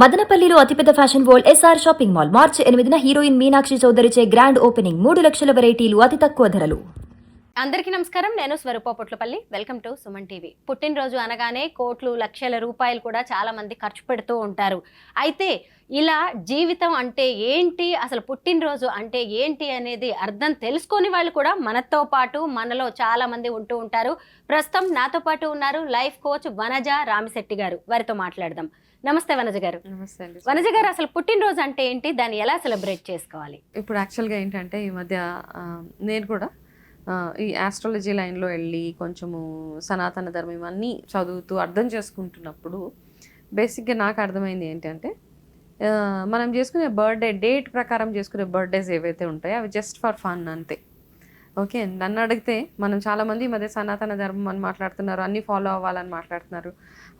మదనపల్లిలో అతిపెద్ద fashion world SR shopping mall March 8న హీరోయిన్ మీనాక్షి చౌదరిచే గ్రాండ్ ఓపెనింగ్ 3 లక్షల వెరైటీలు అతి తక్కువ ధరలు. అందరికీ నమస్కారం. నేను Swaroopa Potlapalli. Welcome to Suman TV. పుట్టినరోజు అనగానే కోట్లు లక్షల రూపాయలు కూడా చాలా మంది ఖర్చు పెడుతూ ఉంటారు. అయితే ఇలా జీవితం అంటే ఏంటి, అసలు పుట్టినరోజు అంటే ఏంటి అనేది అర్థం తెలుసుకొని వాళ్ళు కూడా మనతో పాటు మనలో చాలా మంది ఉంటూ ఉంటారు. ప్రస్తుతం నాతో పాటు ఉన్నారు లైఫ్ కోచ్ వనజ రామిశెట్టి గారు. వారితో మాట్లాడదాం. నమస్తే వనజ గారు. నమస్తే అండి. వనజ గారు, అసలు పుట్టినరోజు అంటే ఏంటి, దాన్ని ఎలా సెలబ్రేట్ చేసుకోవాలి? ఇప్పుడు యాక్చువల్గా ఏంటంటే ఈ మధ్య నేను కూడా ఈ ఆస్ట్రాలజీ లైన్లో వెళ్ళి కొంచెము సనాతన ధర్మం ఇవన్నీ చదువుతూ అర్థం చేసుకుంటున్నప్పుడు బేసిక్గా నాకు అర్థమైంది ఏంటంటే మనం చేసుకునే బర్త్డే డేట్ ప్రకారం చేసుకునే బర్త్డేస్ ఏవైతే ఉంటాయో అవి జస్ట్ ఫర్ ఫన్ అంతే. ఓకే, నన్ను అడిగితే మనం చాలామంది ఈ మధ్య సనాతన ధర్మం అని మాట్లాడుతున్నారు, అన్నీ ఫాలో అవ్వాలని మాట్లాడుతున్నారు.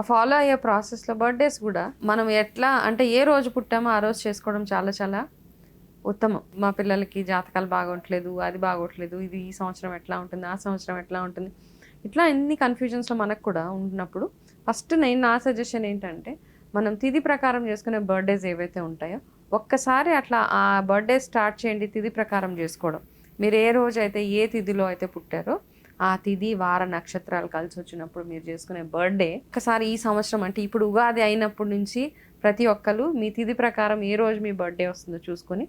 ఆ ఫాలో అయ్యే ప్రాసెస్లో బర్త్డేస్ కూడా మనం ఎట్లా అంటే ఏ రోజు పుట్టామో ఆ రోజు చేసుకోవడం చాలా చాలా ఉత్తమం. మా పిల్లలకి జాతకాలు బాగోట్లేదు, అది బాగోట్లేదు, ఇది ఈ సంవత్సరం ఎట్లా ఉంటుంది, ఆ సంవత్సరం ఎట్లా ఉంటుంది, ఇట్లా ఎన్ని కన్ఫ్యూజన్స్లో మనకు కూడా ఉన్నప్పుడు ఫస్ట్ నా సజెషన్ ఏంటంటే మనం తిథి ప్రకారం చేసుకునే బర్త్డేస్ ఏవైతే ఉంటాయో ఒక్కసారి అట్లా ఆ బర్త్డే స్టార్ట్ చేయండి తిథి ప్రకారం చేసుకోవడం. మీరు ఏ రోజు అయితే ఏ తిథిలో అయితే పుట్టారో ఆ తిథి వార నక్షత్రాలు కలిసి వచ్చినప్పుడు మీరు చేసుకునే బర్త్డే ఒకసారి ఈ సంవత్సరం అంటే ఇప్పుడు ఉగాది అయినప్పటి నుంచి ప్రతి ఒక్కరు మీ తిథి ప్రకారం ఏ రోజు మీ బర్త్డే వస్తుందో చూసుకొని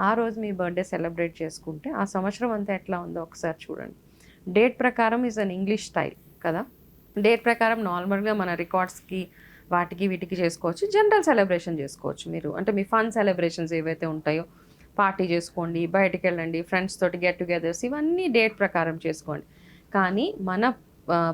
ఆ రోజు మీ బర్త్డే సెలబ్రేట్ చేసుకుంటే ఆ సంవత్సరం అంతా ఎట్లా ఉందో ఒకసారి చూడండి. డేట్ ప్రకారం ఈజ్ అన్ ఇంగ్లీష్ స్టైల్ కదా. డేట్ ప్రకారం నార్మల్గా మన రికార్డ్స్కి వాటికి వీటికి చేసుకోవచ్చు, జనరల్ సెలబ్రేషన్ చేసుకోవచ్చు. మీరు అంటే మీ ఫన్ సెలబ్రేషన్స్ ఏవైతే ఉంటాయో పార్టీ చేసుకోండి, బయటికి వెళ్ళండి, ఫ్రెండ్స్ తోటి గెట్ టుగెదర్స్, ఇవన్నీ డేట్ ప్రకారం చేసుకోండి. కానీ మన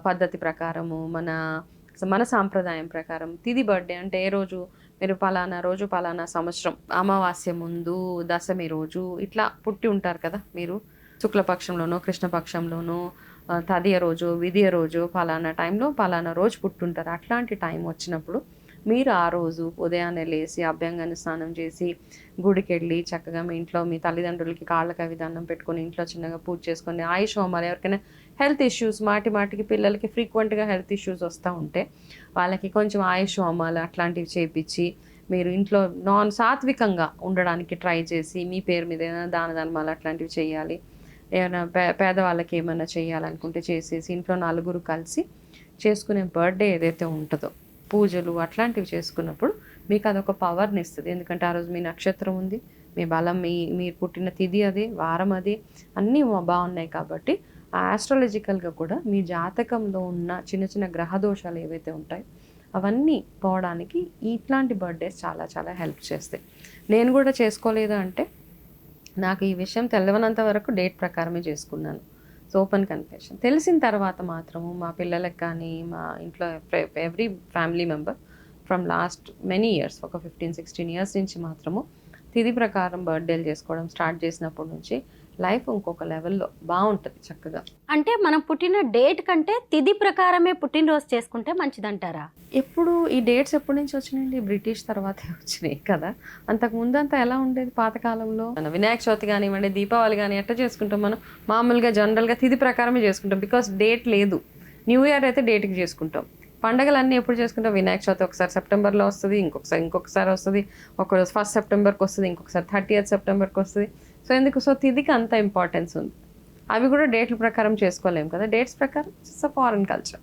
పద్ధతి ప్రకారము మన సాంప్రదాయం ప్రకారం తిథి బర్త్డే అంటే ఏ రోజు మీరు పలానా రోజు పలానా సంవత్సరం అమావాస్య ముందు దశమి రోజు ఇట్లా పుట్టి ఉంటారు కదా. మీరు శుక్లపక్షంలోనో కృష్ణపక్షంలోనో తదియ రోజు విధియ రోజు పలానా టైంలో పలానా రోజు పుట్టుంటారు. అట్లాంటి టైం వచ్చినప్పుడు మీరు ఆ రోజు ఉదయాన్నే లేచి అభ్యంగాన్ని స్నానం చేసి గుడికి వెళ్ళి చక్కగా మీ ఇంట్లో మీ తల్లిదండ్రులకి కాళ్ళకి అవి దండం పెట్టుకొని ఇంట్లో చిన్నగా పూజ చేసుకొని ఆయుష్ హోమాలు, ఎవరికైనా హెల్త్ ఇష్యూస్ మాటికి పిల్లలకి ఫ్రీక్వెంట్గా హెల్త్ ఇష్యూస్ వస్తూ ఉంటే వాళ్ళకి కొంచెం ఆయుష్ హోమాలు అట్లాంటివి చేపించి మీరు ఇంట్లో సాత్వికంగా ఉండడానికి ట్రై చేసి మీ పేరు మీద ఏమైనా దాన ధర్మాలు అట్లాంటివి చేయాలి, ఏమైనా పేదవాళ్ళకి ఏమైనా చేయాలనుకుంటే చేసేసి ఇంట్లో నలుగురు కలిసి చేసుకునే బర్త్డే ఏదైతే ఉంటుందో పూజలు అట్లాంటివి చేసుకున్నప్పుడు మీకు అదొక పవర్ని ఇస్తుంది. ఎందుకంటే ఆ రోజు మీ నక్షత్రం ఉంది, మీ బలం, మీరు పుట్టిన తిథి అది, వారం అది, అన్నీ బాగున్నాయి. కాబట్టి ఆస్ట్రాలజికల్గా కూడా మీ జాతకంలో ఉన్న చిన్న చిన్న గ్రహ దోషాలు ఏవైతే ఉంటాయో అవన్నీ పోవడానికి ఇట్లాంటి బర్త్డేస్ చాలా చాలా హెల్ప్ చేస్తాయి. నేను కూడా చేసుకోలేదు అంటే నాకు ఈ విషయం తెలవనంత వరకు డేట్ ప్రకారమే చేసుకున్నాను. సో ఓపెన్ కన్ఫెషన్ తెలిసిన తర్వాత మాత్రము మా పిల్లలకు కానీ మా ఇంట్లో every family member from last many years ఒక 15-16 ఇయర్స్ నుంచి మాత్రము తిథి ప్రకారం బర్త్డేలు చేసుకోవడం స్టార్ట్ చేసినప్పటి నుంచి లైఫ్ ఇంకొక లెవెల్లో బాగుంటుంది చక్కగా. అంటే మనం పుట్టిన డేట్ కంటే తిథి ప్రకారమే పుట్టినరోజు చేసుకుంటే మంచిదంటారా? ఎప్పుడు ఈ డేట్స్ ఎప్పటి నుంచి వచ్చినాయండి? బ్రిటిష్ తర్వాతే వచ్చినాయి కదా. అంతకు ముందంతా ఎలా ఉండేది పాతకాలంలో? వినాయక చవితి కానివ్వండి, దీపావళి కానీ ఎట్లా చేసుకుంటాం మనం మామూలుగా జనరల్గా తిథి ప్రకారమే చేసుకుంటాం. బికాస్ డేట్ లేదు. న్యూ ఇయర్ అయితే డేట్కి చేసుకుంటాం. పండగలన్నీ ఎప్పుడు చేసుకుంటాం? వినాయక చవితి ఒకసారి సెప్టెంబర్లో వస్తుంది, ఇంకొకసారి వస్తుంది, ఒకరోజు 1 సెప్టెంబర్కి వస్తుంది, ఇంకొకసారి 30th సెప్టెంబర్కి వస్తుంది. సో ఎందుకు? సో తిథికి అంత ఇంపార్టెన్స్ ఉంది. అవి కూడా డేట్ల ప్రకారం చేసుకోలేము కదా. డేట్స్ ప్రకారం ఇట్స్ అ ఫారెన్ కల్చర్.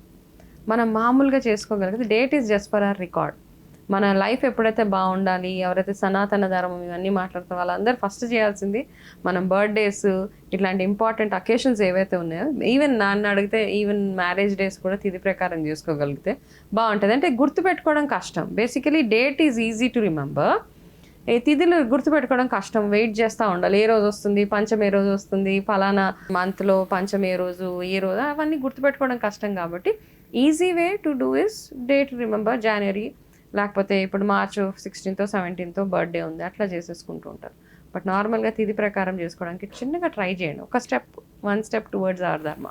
మనం మామూలుగా చేసుకోగలిగితే date is just for hour record. మన లైఫ్ ఎప్పుడైతే బాగుండాలి, ఎవరైతే సనాతన ధర్మం ఇవన్నీ మాట్లాడుతారో వాళ్ళందరూ ఫస్ట్ చేయాల్సింది మనం బర్త్డేస్ ఇట్లాంటి ఇంపార్టెంట్ అకేషన్స్ ఏవైతే ఉన్నాయో ఈవెన్ నన్ను అడిగితే ఈవెన్ మ్యారేజ్ డేస్ కూడా తిథి ప్రకారం చేసుకోగలిగితే బాగుంటుంది. అంటే గుర్తుపెట్టుకోవడం కష్టం. Basically date is easy to remember. ఈ తిథులు గుర్తుపెట్టుకోవడం కష్టం, వెయిట్ చేస్తూ ఉండాలి. ఏ రోజు వస్తుంది, పంచం ఏ రోజు వస్తుంది, ఫలానా మంత్లో పంచం ఏ రోజు, అవన్నీ గుర్తుపెట్టుకోవడం కష్టం. కాబట్టి easy way to do is date remember. జనవరి లేకపోతే ఇప్పుడు మార్చ్ 16th 17th బర్త్డే ఉంది అట్లా చేసేసుకుంటూ ఉంటారు. బట్ నార్మల్గా తిథి ప్రకారం చేసుకోవడానికి చిన్నగా ట్రై చేయండి. వన్ స్టెప్ టువర్డ్స్ అవర్ ధర్మ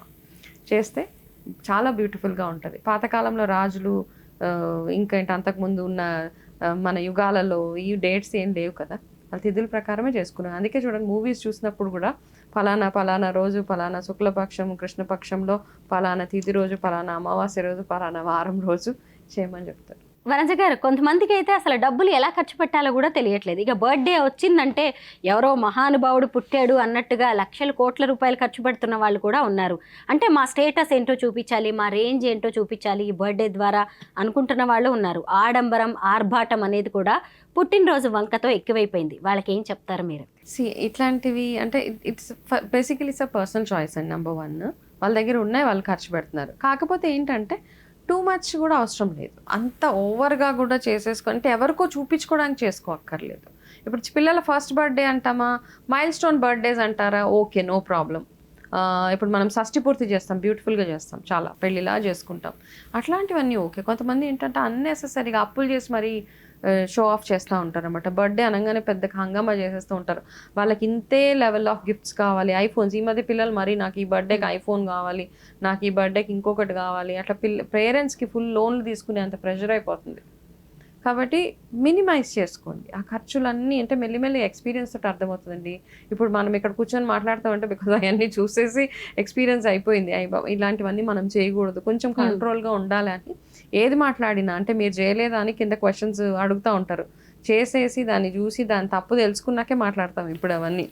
చేస్తే చాలా బ్యూటిఫుల్గా ఉంటుంది. పాతకాలంలో రాజులు ఇంకా అంతకుముందు ఉన్న మన యుగాలలో ఈ డేట్స్ ఏం లేవు కదా, వాళ్ళు తిథుల ప్రకారమే చేసుకున్నాను. అందుకే చూడండి మూవీస్ చూసినప్పుడు కూడా పలానా రోజు పలానా శుక్లపక్షం కృష్ణపక్షంలో పలానా తిథి రోజు పలానా అమావాస్య రోజు పలానా వారం రోజు చేయమని చెప్తారు. వనజ గారు, కొంతమందికి అయితే అసలు డబ్బులు ఎలా ఖర్చు పెట్టాలో కూడా తెలియట్లేదు. ఇక బర్త్డే వచ్చిందంటే ఎవరో మహానుభావుడు పుట్టాడు అన్నట్టుగా లక్షల కోట్ల రూపాయలు ఖర్చు పెడుతున్న వాళ్ళు కూడా ఉన్నారు. అంటే మా స్టేటస్ ఏంటో చూపించాలి, మా రేంజ్ ఏంటో చూపించాలి ఈ బర్త్డే ద్వారా అనుకుంటున్న వాళ్ళు ఉన్నారు. ఆడంబరం ఆర్భాటం అనేది కూడా పుట్టినరోజు వంకతో ఎక్కువైపోయింది. వాళ్ళకి ఏం చెప్తారు మీరు? ఇట్లాంటివి అంటే it's basically it's a personal choice అండి. నెంబర్ 1, వాళ్ళ దగ్గర ఉన్నాయి, వాళ్ళు ఖర్చు పెడుతున్నారు. కాకపోతే ఏంటంటే టూ మచ్ కూడా అవసరం లేదు, అంత ఓవర్గా కూడా చేసేసుకొని అంటే ఎవరికో చూపించుకోవడానికి చేసుకోక్కర్లేదు. ఇప్పుడు పిల్లల ఫస్ట్ బర్త్డే అంటామా, మైల్ స్టోన్ బర్త్డేస్ అంటారా, ఓకే నో ప్రాబ్లం. ఇప్పుడు మనం షష్ఠి పూర్తి చేస్తాం, బ్యూటిఫుల్గా చేస్తాం, చాలా పెళ్ళిలా చేసుకుంటాం, అట్లాంటివన్నీ ఓకే. కొంతమంది ఏంటంటే అన్నెసెసరీగా అప్పులు చేసి మరీ షో ఆఫ్ చేస్తూ ఉంటారు అనమాట. బర్త్డే అనగానే పెద్ద హంగామా చేసేస్తూ ఉంటారు. వాళ్ళకి ఇంతే లెవెల్ ఆఫ్ గిఫ్ట్స్ కావాలి, ఐఫోన్స్. ఈ మధ్య పిల్లలు మరి నాకు ఈ బర్త్డేకి ఐఫోన్ కావాలి, నాకు ఈ బర్త్డేకి ఇంకొకటి కావాలి, అట్లా పేరెంట్స్కి ఫుల్ లోన్లు తీసుకునే అంత ప్రెషర్ అయిపోతుంది. కాబట్టి మినిమైజ్ చేసుకోండి ఆ ఖర్చులన్నీ. అంటే మెల్లిమెల్లి ఎక్స్పీరియన్స్ తోటి అర్థమవుతుందండి. ఇప్పుడు మనం ఇక్కడ కూర్చొని మాట్లాడతామంటే బికాజ్ అవన్నీ చూసేసి ఎక్స్పీరియన్స్ అయిపోయింది. ఇలాంటివన్నీ మనం చేయకూడదు, కొంచెం కంట్రోల్గా ఉండాలి అని. ఏది మాట్లాడినా అంటే మీరు చేయలేదా అని కింద క్వశ్చన్స్ అడుగుతూ ఉంటారు. చేసేసి దాన్ని చూసి దాని తప్పు తెలుసుకున్నాకే మాట్లాడతాం ఇప్పుడు అవన్నీ.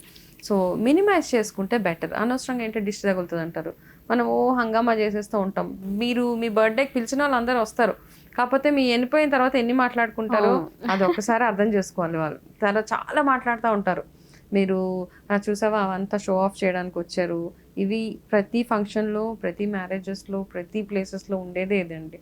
సో మినిమైజ్ చేసుకుంటే బెటర్. అనవసరంగా ఏంటంటే డిష్ తగులుతుంది అంటారు, మనం హంగామా చేసేస్తూ ఉంటాం. మీరు మీ బర్త్డేకి పిలిచిన వాళ్ళు అందరూ వస్తారు, కాకపోతే మీ వెళ్ళిపోయిన తర్వాత ఎన్ని మాట్లాడుకుంటారో అది ఒకసారి అర్థం చేసుకోవాలి. వాళ్ళు తర్వాత చాలా మాట్లాడుతూ ఉంటారు. మీరు చూసావా అవంతా షో ఆఫ్ చేయడానికి వచ్చారు. ఇవి ప్రతి ఫంక్షన్లో, ప్రతి మ్యారేజెస్లో, ప్రతి ప్లేసెస్లో ఉండేదే ఇదండి.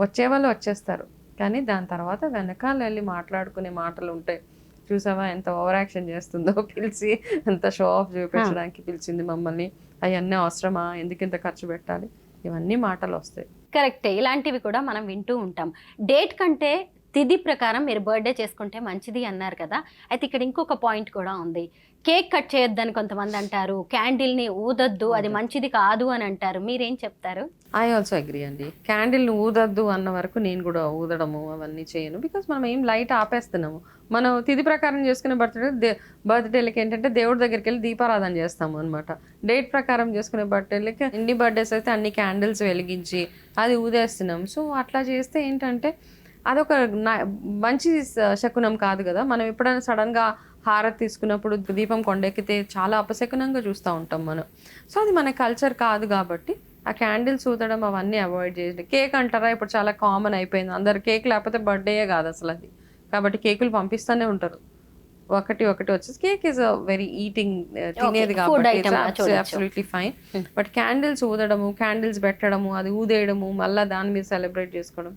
వచ్చేవాళ్ళు వచ్చేస్తారు, కానీ దాని తర్వాత వెనకాల వెళ్ళి మాట్లాడుకునే మాటలు ఉంటాయి. చూసావా ఎంత ఓవర్ యాక్షన్ చేస్తుందో, పిలిచి ఎంత షో ఆఫ్ చూపించడానికి పిలిచింది మమ్మల్ని, అవన్నీ అవసరమా, ఎందుకు ఇంత ఖర్చు పెట్టాలి, ఇవన్నీ మాటలు వస్తాయి. కరెక్టే, ఇలాంటివి కూడా మనం వింటూ ఉంటాం. డేట్ కంటే తిథి ప్రకారం మీరు బర్త్డే చేసుకుంటే మంచిది అన్నారు కదా. అయితే ఇక్కడ ఇంకొక పాయింట్ కూడా ఉంది. కేక్ కట్ చేయొద్దని కొంతమంది అంటారు, క్యాండిల్ని ఊదొద్దు, అది మంచిది కాదు అని అంటారు. మీరేం చెప్తారు? ఐ ఆల్సో అగ్రీ అండి. క్యాండిల్ని ఊదొద్దు అన్న వరకు నేను కూడా ఊదడము అవన్నీ చేయను. బికాస్ మనం ఏం లైట్ ఆపేస్తున్నాము. మనం తిథి ప్రకారం చేసుకునే బర్త్డేలకి ఏంటంటే దేవుడి దగ్గరికి వెళ్ళి దీపారాధన చేస్తాము అనమాట. డేట్ ప్రకారం చేసుకునే బర్త్డేలకి ఎన్ని బర్త్డేస్ అయితే అన్ని క్యాండిల్స్ వెలిగించి అది ఊదేస్తున్నాం. సో అట్లా చేస్తే ఏంటంటే అదొక మంచి శకునం కాదు కదా. మనం ఎప్పుడైనా సడన్గా హారతి తీసుకున్నప్పుడు దీపం కొండెక్కితే చాలా అపశకునంగా చూస్తూ ఉంటాం మనం. సో అది మన కల్చర్ కాదు కాబట్టి ఆ క్యాండిల్స్ ఊదడం అవన్నీ అవాయిడ్ చేయండి. కేక్ అంటారా, ఇప్పుడు చాలా కామన్ అయిపోయింది. అందరు కేక్ లేకపోతే బర్త్డేయే కాదు అసలు అది. కాబట్టి కేకులు పంపిస్తూనే ఉంటారు. ఒకటి వచ్చేసి cake is a very eating, తినేది కాబట్టి అబ్సల్యూట్లీ ఫైన్. బట్ క్యాండిల్స్ ఊదడము, క్యాండిల్స్ పెట్టడము, అది ఊదేయడము, మళ్ళీ దాని మీద సెలబ్రేట్ చేసుకోవడం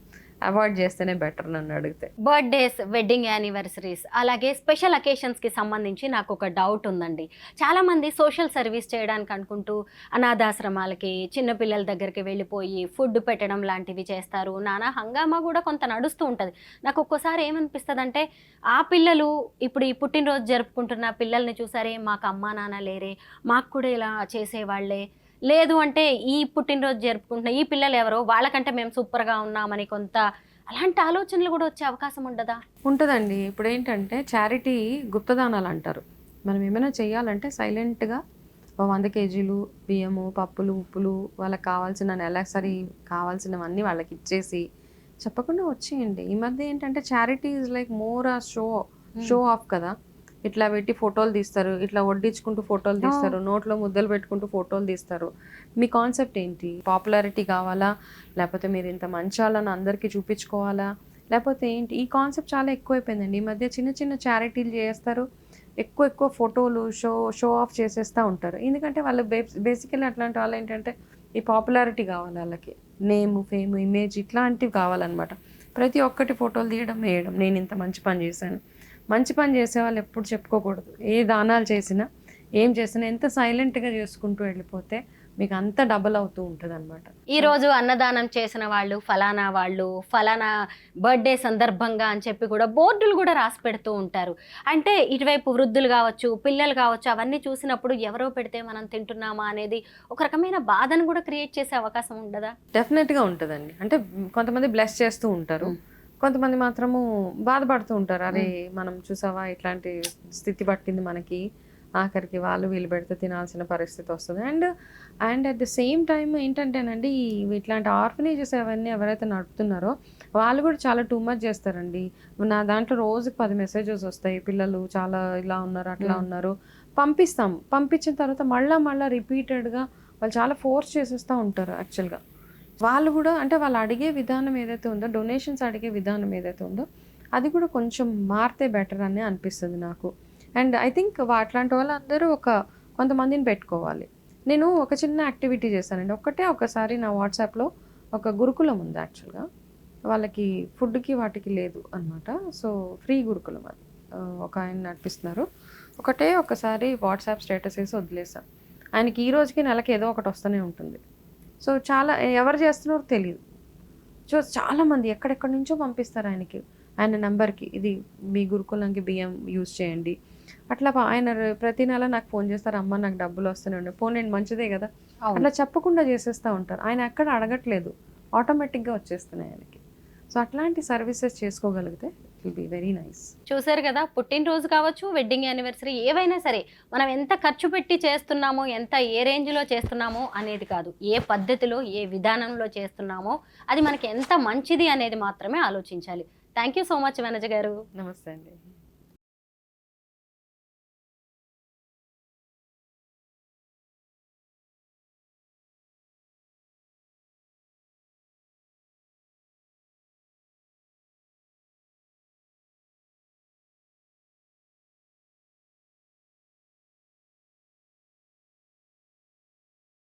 అవాయిడ్ చేస్తేనే బెటర్ నన్ను అడిగితే. బర్త్డేస్, వెడ్డింగ్ యానివర్సరీస్, అలాగే స్పెషల్ అకేషన్స్కి సంబంధించి నాకు ఒక డౌట్ ఉందండి. చాలామంది సోషల్ సర్వీస్ చేయడానికి అనుకుంటూ అనాథాశ్రమాలకి, చిన్నపిల్లల దగ్గరికి వెళ్ళిపోయి ఫుడ్ పెట్టడం లాంటివి చేస్తారు. నానా హంగామా కూడా కొంత నడుస్తూ ఉంటుంది. నాకు ఒక్కోసారి ఏమనిపిస్తుంది అంటే, ఆ పిల్లలు ఇప్పుడు ఈ పుట్టినరోజు జరుపుకుంటున్న పిల్లల్ని చూసారే, మాకు అమ్మా నాన్న లేరే, మాకు కూడా ఇలా చేసేవాళ్లే, లేదు అంటే ఈ పుట్టినరోజు జరుపుకుంటున్న ఈ పిల్లలు ఎవరో, వాళ్ళకంటే మేము సూపర్గా ఉన్నామని కొంత అలాంటి ఆలోచనలు కూడా వచ్చే అవకాశం ఉండదా? ఉంటుందండి. ఇప్పుడు ఏంటంటే చారిటీ గుప్తదానాలు అంటారు. మనం ఏమైనా చేయాలంటే సైలెంట్గా 100 కేజీలు బియ్యము, పప్పులు, ఉప్పులు, వాళ్ళకి కావాల్సిన నెలసరి కావాల్సినవన్నీ వాళ్ళకి ఇచ్చేసి చెప్పకుండా వచ్చేయండి. ఈ మధ్య ఏంటంటే చారిటీ ఈజ్ లైక్ మోర్ ఆ షో ఆఫ్ కదా. ఇట్లా పెట్టి ఫోటోలు తీస్తారు, ఇట్లా వడ్డించుకుంటూ ఫోటోలు తీస్తారు, నోట్లో ముద్దలు పెట్టుకుంటూ ఫోటోలు తీస్తారు. మీ కాన్సెప్ట్ ఏంటి? పాపులారిటీ కావాలా, లేకపోతే మీరు ఇంత మంచి వాళ్ళని అందరికీ చూపించుకోవాలా, లేకపోతే ఏంటి? ఈ కాన్సెప్ట్ చాలా ఎక్కువైపోయిందండి. ఈ మధ్య చిన్న చిన్న చారిటీలు చేస్తారు, ఎక్కువ ఫోటోలు షో ఆఫ్ చేసేస్తూ ఉంటారు. ఎందుకంటే వాళ్ళు బేసికల్లీ అట్లాంటి వాళ్ళు ఏంటంటే ఈ పాపులారిటీ కావాలి, వాళ్ళకి నేమ్, ఫేమ్, ఇమేజ్ ఇట్లాంటివి కావాలన్నమాట. ప్రతి ఒక్కటి ఫోటోలు తీయడం, వేయడం, నేను ఇంత మంచి పని చేశాను. మంచి పని చేసే వాళ్ళు ఎప్పుడు చెప్పుకోకూడదు. ఏ దానాలు చేసినా, ఏం చేసినా ఎంత సైలెంట్గా చేసుకుంటూ వెళ్ళిపోతే మీకు అంత డబల్ అవుతూ ఉంటుంది అనమాట. ఈరోజు అన్నదానం చేసిన వాళ్ళు ఫలానా బర్త్డే సందర్భంగా అని చెప్పి కూడా బోర్డులు కూడా రాసి పెడుతూ ఉంటారు. అంటే ఇటువైపు వృద్ధులు కావచ్చు, పిల్లలు కావచ్చు, అవన్నీ చూసినప్పుడు ఎవరో పెడితే మనం తింటున్నామా అనేది ఒక రకమైన బాధను కూడా క్రియేట్ చేసే అవకాశం ఉండదా? డెఫినెట్గా ఉంటుందండి. అంటే కొంతమంది బ్లెస్ చేస్తూ ఉంటారు, కొంతమంది మాత్రము బాధపడుతూ ఉంటారు. అరే మనం చూసావా ఇట్లాంటి స్థితి పట్టింది మనకి ఆఖరికి వాళ్ళు వీళ్ళు పెడితే తినాల్సిన పరిస్థితి వస్తుంది. And at the same time ఏంటంటేనండి, ఇట్లాంటి ఆర్ఫనేజెస్ అవన్నీ ఎవరైతే నడుపుతున్నారో వాళ్ళు కూడా చాలా టూ మచ్ చేస్తారండి. నా దాంట్లో రోజుకి 10 మెసేజెస్ వస్తాయి, పిల్లలు చాలా ఇలా ఉన్నారు అట్లా ఉన్నారు. పంపించిన తర్వాత మళ్ళీ రిపీటెడ్గా వాళ్ళు చాలా ఫోర్స్ చేసేస్తూ ఉంటారు. యాక్చువల్గా వాళ్ళు కూడా అంటే వాళ్ళు అడిగే విధానం ఏదైతే ఉందో, డొనేషన్స్ అడిగే విధానం ఏదైతే ఉందో అది కూడా కొంచెం మారితే బెటర్ అని అనిపిస్తుంది నాకు. అండ్ ఐ థింక్ అట్లాంటి వాళ్ళందరూ కొంతమందిని పెట్టుకోవాలి. నేను ఒక చిన్న యాక్టివిటీ చేశానండి. ఒకసారి నా వాట్సాప్లో ఒక గురుకులం ఉంది యాక్చువల్గా, వాళ్ళకి ఫుడ్కి వాటికి లేదు అనమాట. సో ఫ్రీ గురుకులం అది, ఒక ఆయన నడిపిస్తున్నారు. ఒకసారి వాట్సాప్ స్టేటస్ వేసి వదిలేసాను. ఆయనకి ఈ రోజుకి నెలకి ఏదో ఒకటి వస్తూనే ఉంటుంది. సో చాలా ఎవరు చేస్తున్నారో తెలియదు. సో చాలామంది ఎక్కడెక్కడి నుంచో పంపిస్తారు ఆయన నెంబర్కి, ఇది మీ గురుకులంకి బియ్యం యూజ్ చేయండి అట్లా. ఆయన ప్రతి నెల నాకు ఫోన్ చేస్తారు, అమ్మ నాకు డబ్బులు వస్తూనే ఫోన్ నేను మంచిదే కదా అట్లా చెప్పకుండా చేసేస్తూ ఉంటారు. ఆయన ఎక్కడ అడగట్లేదు, ఆటోమేటిక్గా వచ్చేస్తున్నాయి ఆయనకి. సో అట్లాంటి సర్వీసెస్ చేసుకోగలిగితే it will be very nice. చూసారు కదా, పుట్టినరోజు కావచ్చు, వెడ్డింగ్ యానివర్సరీ, ఏవైనా సరే మనం ఎంత ఖర్చు పెట్టి చేస్తున్నామో, ఏ రేంజ్లో చేస్తున్నామో అనేది కాదు, ఏ పద్ధతిలో ఏ విధానంలో చేస్తున్నామో అది మనకి ఎంత మంచిది అనేది మాత్రమే ఆలోచించాలి. Thank you so much Vanaja గారు. నమస్తే అండి.